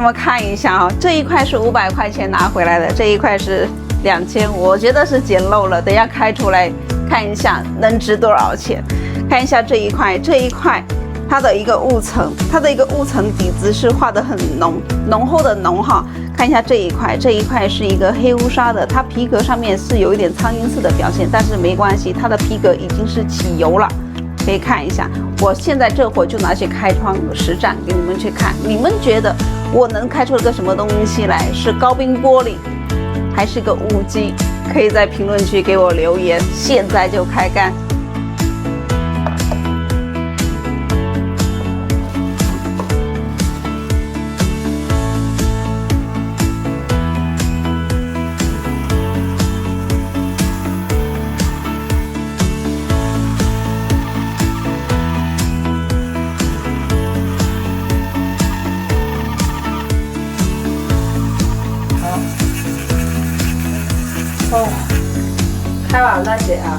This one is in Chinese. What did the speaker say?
我们看一下啊，这一块是500块钱拿回来的，这一块是2000，我觉得是捡漏了。等一下开出来看一下能值多少钱。看一下这一块，它的一个雾层，底子是画得很浓厚的浓哈。看一下这一块是一个黑乌纱的，它皮革上面是有一点苍蝇刺的表现，但是没关系，它的皮革已经是起油了。可以看一下，我现在这会儿就拿去开窗实战给你们去看，你们觉得我能开出个什么东西来？是高冰玻璃，还是个雾机？可以在评论区给我留言，现在就开干。开完了姐啊。